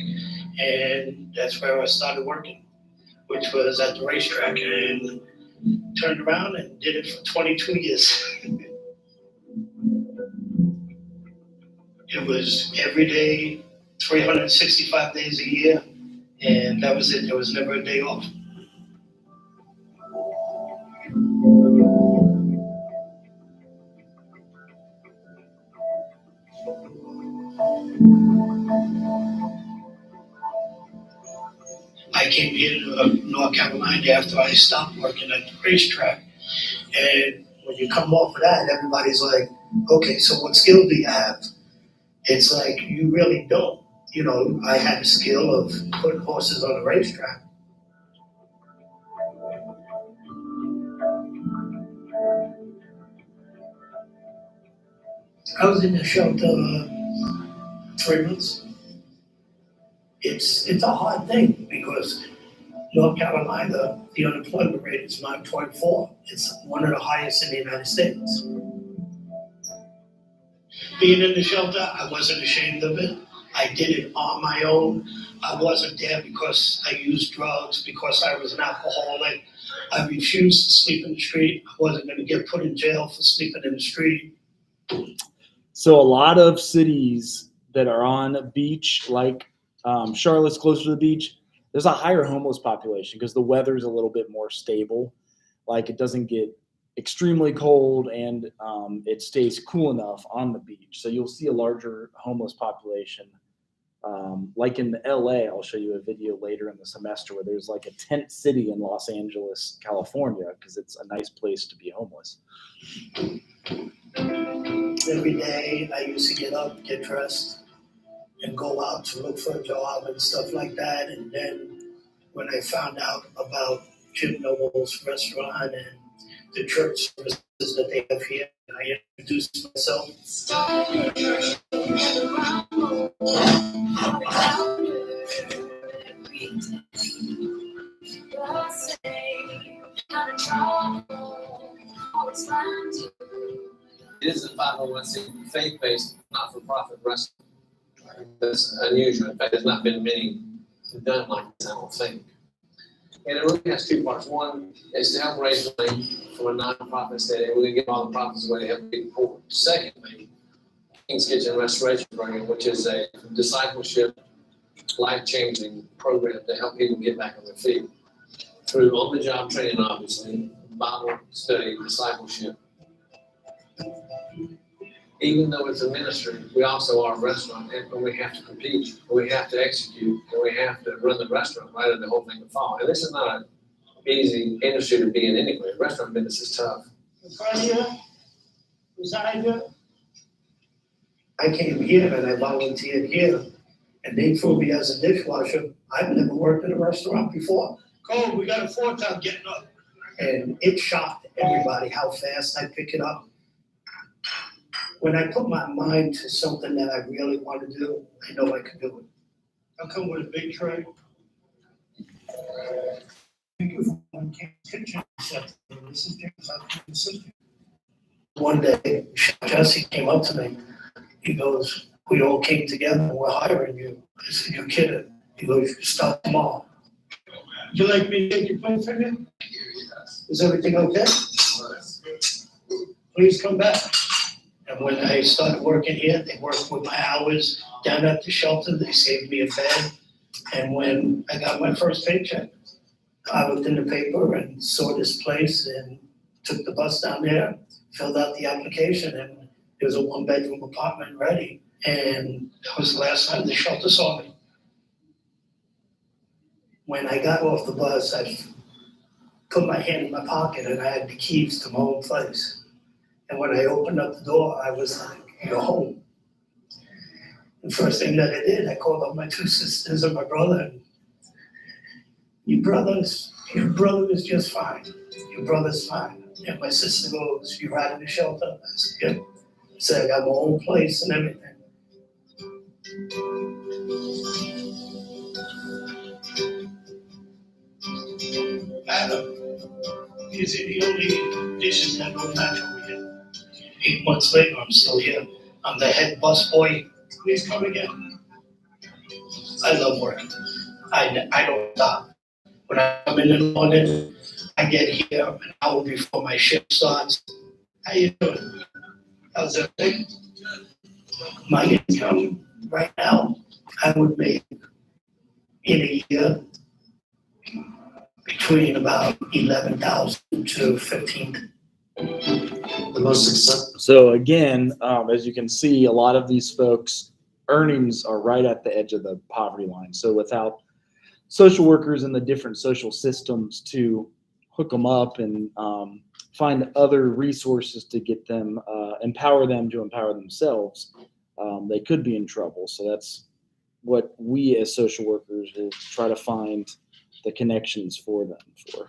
and that's where I started working, which was at the racetrack, and turned around and did it for 22 years. It was every day, 365 days a year, and that was it. There was never a day off. I came here to North Carolina after I stopped working at the racetrack. And when you come off of that, everybody's like, okay, so what skill do you have? It's like, you really don't. I had the skill of putting horses on the racetrack. I was in the shelter 3 months. It's a hard thing because North Carolina, the unemployment rate is 9.4. It's one of the highest in the United States. being in the shelter, I wasn't ashamed of it. I did it on my own. I wasn't there because I used drugs, because I was an alcoholic. I refused to sleep in the street. I wasn't going to get put in jail for sleeping in the street. So a lot of cities that are on a beach, like Charlotte's closer to the beach, there's a higher homeless population because the weather's a little bit more stable. Like it doesn't get extremely cold and it stays cool enough on the beach. So you'll see a larger homeless population. Like in LA, I'll show you a video later in the semester where there's like a tent city in Los Angeles, California, because it's a nice place to be homeless. Every day I used to get up, get dressed, and go out to look for a job and stuff like that. And then when I found out about Jim Noble's restaurant and the church services that they have here, I introduced myself. It is a 501c faith-based, not-for-profit restaurant. That's unusual. In fact, there's not been many done like this, I don't think. And it really has two parts. One is to help raise money for a non-profit state. We're going to give all the profits away to help people poor. Secondly, King's Kitchen Restoration Program, which is a discipleship, life-changing program to help people get back on their feet through on-the-job training, obviously, Bible study, discipleship. Even though it's a ministry, we also are a restaurant, and we have to compete, and we have to execute, and we have to run the restaurant right, or the whole thing will fall. And this is not an easy industry to be in anyway. Restaurant business is tough. I came here and I volunteered here, and they threw me as a dishwasher. I've never worked in a restaurant before. Cole, we got a 4-top getting up. And it shocked everybody how fast I pick it up. When I put my mind to something that I really want to do, I know I can do it. I'll come with a big tray. One day, Jesse came up to me. He goes, "We all came together and we're hiring you." I said, "You're kidding." He goes, "You start tomorrow." Would you like me to take your place for you? Is everything okay? Please come back. And when I started working here, they worked with my hours down at the shelter. They saved me a bed. And when I got my first paycheck, I looked in the paper and saw this place and took the bus down there, filled out the application, and there was a 1-bedroom apartment ready. And that was the last time the shelter saw me. When I got off the bus, I put my hand in my pocket and I had the keys to my own place. And when I opened up the door, I was like, "You're home." The first thing that I did, I called up my 2 sisters and my brother. And, your brother is just fine. Your brother's fine. And my sister goes, "You right in the shelter?" I said, "Yeah." I said, "I got my own place and everything." Adam, is it the only dishes that go match over here? 8 months later, I'm still here. I'm the head busboy. Please come again. I love work. I don't stop. When I come in the morning, I get here an hour before my shift starts. How you doing? How's everything? My income right now, I would make in a year between about 11,000 to 15. The most successful. So again, as you can see, a lot of these folks' earnings are right at the edge of the poverty line. So without social workers and the different social systems to hook them up and find other resources to get them, empower them to empower themselves, they could be in trouble. So that's what we as social workers will try to find the connections for them for.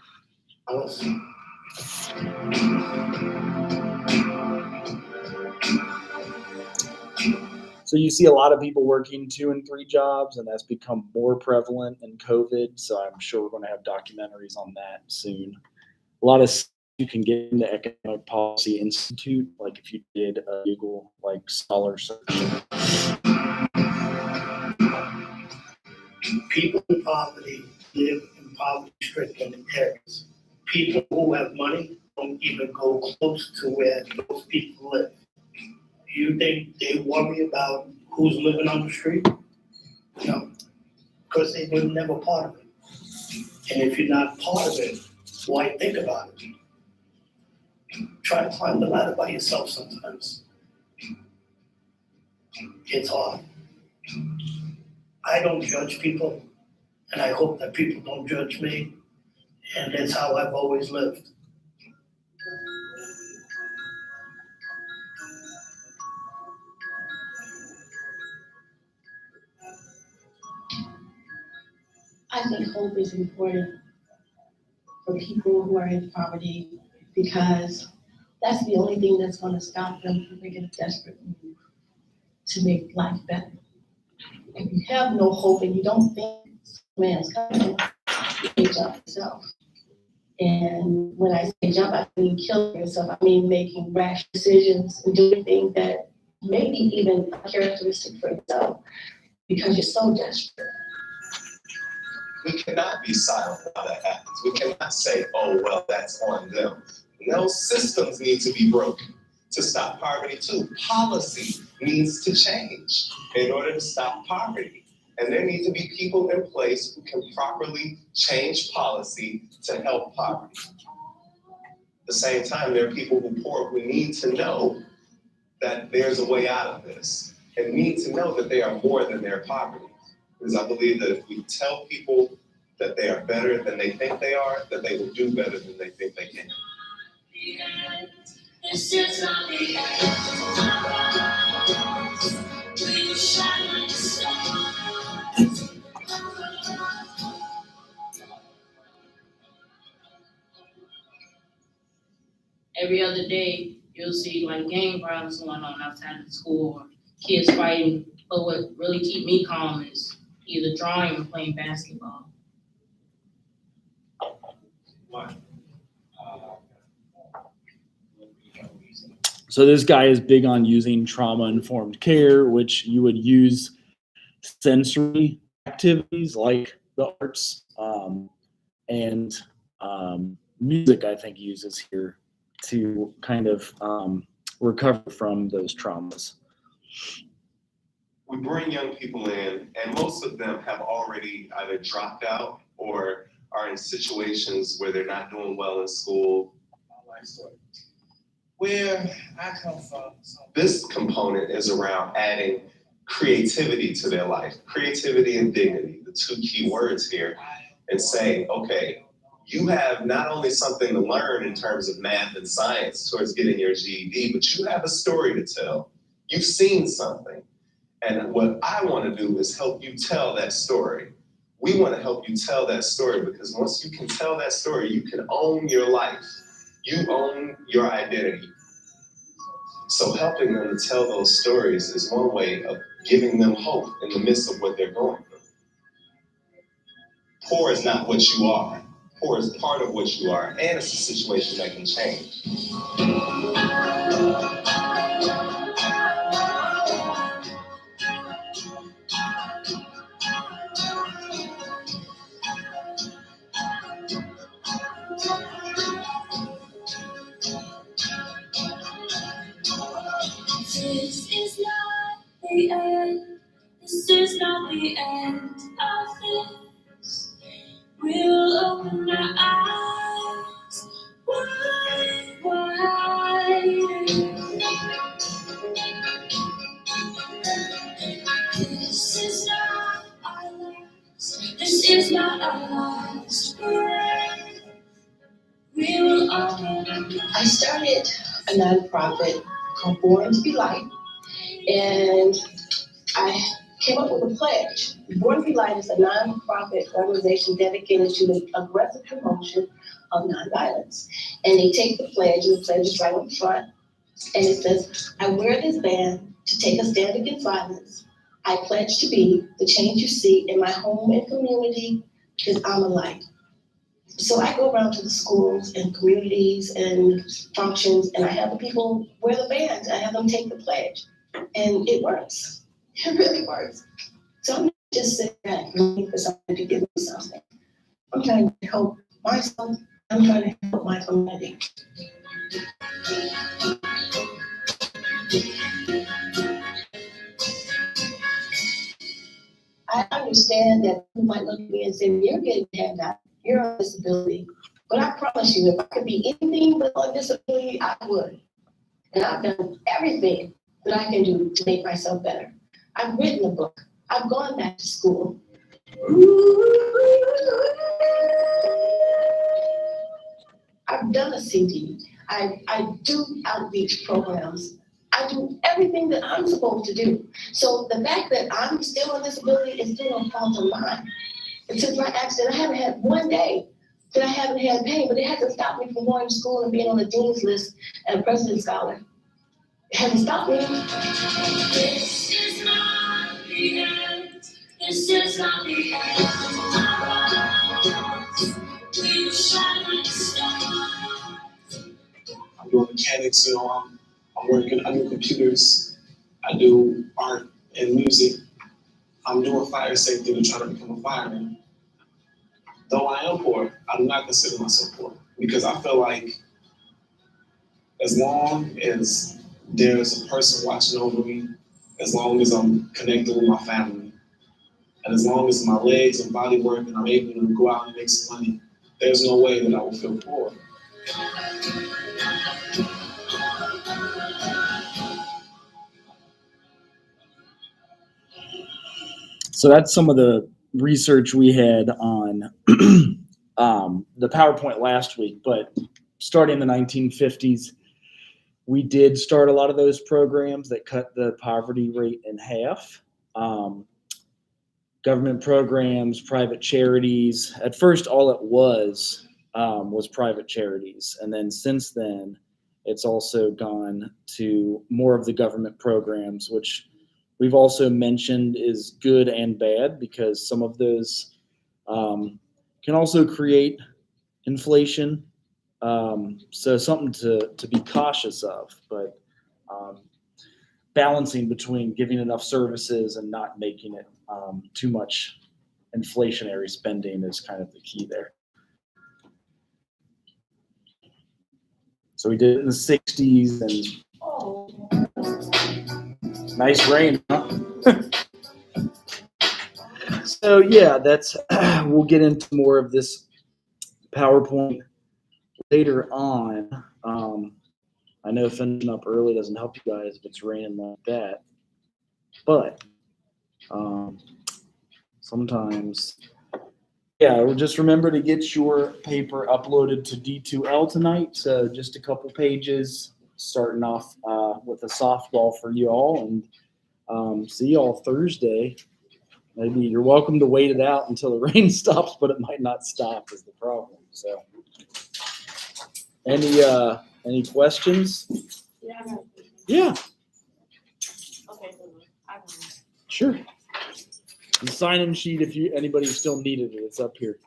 So you see a lot of people working 2 and 3 jobs, and that's become more prevalent in COVID. So I'm sure we're going to have documentaries on that soon. A lot of you can get into Economic Policy Institute, like if you did a Google like scholar search. People in poverty live in poverty-stricken areas. People who have money don't even go close to where those people live. You think they worry about who's living on the street? No, because they were never part of it. And if you're not part of it, why think about it? Try to climb the ladder by yourself sometimes. It's hard. I don't judge people, and I hope that people don't judge me, and that's how I've always lived. I think hope is important for people who are in poverty because that's the only thing that's going to stop them from making a desperate move to make life better. If you have no hope and you don't think man's coming, you jump yourself. And when I say jump, I mean killing yourself. I mean making rash decisions and doing things that maybe even uncharacteristic for yourself because you're so desperate. We cannot be silent when that happens. We cannot say, oh, well, that's on them. No, systems need to be broken to stop poverty too. Policy needs to change in order to stop poverty. And there need to be people in place who can properly change policy to help poverty. At the same time, there are people who need to know that there's a way out of this and need to know that they are more than their poverty. Because I believe that if we tell people that they are better than they think they are, that they will do better than they think they can. This is not the end. We shine like stars. Every other day, you'll see like gang violence going on outside of the school, or kids fighting. But what really keep me calm is either drawing or playing basketball. So this guy is big on using trauma-informed care, which you would use sensory activities like the arts and music, I think, uses here to kind of recover from those traumas. We bring young people in, and most of them have already either dropped out or are in situations where they're not doing well in school. Where I come from, this component is around adding creativity to their life. Creativity and dignity, the two key words here, and saying, okay, you have not only something to learn in terms of math and science towards getting your GED, but you have a story to tell. You've seen something. And what I want to do is help you tell that story. We want to help you tell that story because once you can tell that story, you can own your life. You own your identity. So helping them to tell those stories is one way of giving them hope in the midst of what they're going through. Poor is not what you are. Poor is part of what you are, and it's a situation that can change. This is not the end. This is not the end of this. We'll open our eyes wide, wide. This is not our last. This is not our last breath. We will open. I started a nonprofit called Born to Be Light, and I came up with a pledge. Born to Be Light is a nonprofit organization dedicated to the aggressive promotion of nonviolence. And they take the pledge, and the pledge is right up front, and it says, I wear this band to take a stand against violence. I pledge to be the change you see in my home and community because I'm a light. So I go around to the schools and communities and functions, and I have the people wear the bands. I have them take the pledge, and it works. It really works. So I'm not just sitting back waiting for somebody to give me something. I'm trying to help myself. I'm trying to help my community. I understand that you might look at me and say, you're getting handout, you're on disability. But I promise you, if I could be anything but on disability, I would. And I've done everything that I can do to make myself better. I've written a book. I've gone back to school. I've done a CD. I do outreach programs. I do everything that I'm supposed to do. So the fact that I'm still on disability is still no fault of mine. And since my accident, I haven't had one day that I haven't had pain, but it hasn't stopped me from going to school and being on the dean's list and a president's scholar. It hasn't stopped me. This is not the end. This is not the end. We will shine like stars. I'm doing mechanics, I'm working, I do computers, I do art and music. I'm doing fire safety to try to become a fireman. Though I am poor, I do not consider myself poor because I feel like as long as there's a person watching over me, as long as I'm connected with my family, and as long as my legs and body work and I'm able to go out and make some money, there's no way that I will feel poor. So that's some of the research we had on the PowerPoint last week, but starting in the 1950s, we did start a lot of those programs that cut the poverty rate in half. Government programs, private charities. At first, all it was private charities. And then since then, it's also gone to more of the government programs, which we've also mentioned is good and bad because some of those can also create inflation. So something to be cautious of, but balancing between giving enough services and not making it too much inflationary spending is kind of the key there. So we did it in the 60s and nice rain, huh? So yeah, that's we'll get into more of this PowerPoint later on. I know finishing up early doesn't help you guys if it's raining like that, but sometimes, yeah, just remember to get your paper uploaded to D2L tonight. So just a couple pages, starting off with a softball for you all, and see you all Thursday. Maybe you're welcome to wait it out until the rain stops, but it might not stop is the problem. So, any questions? Yeah. Okay, Sure. The sign-in sheet, if anybody still needed it, it's up here.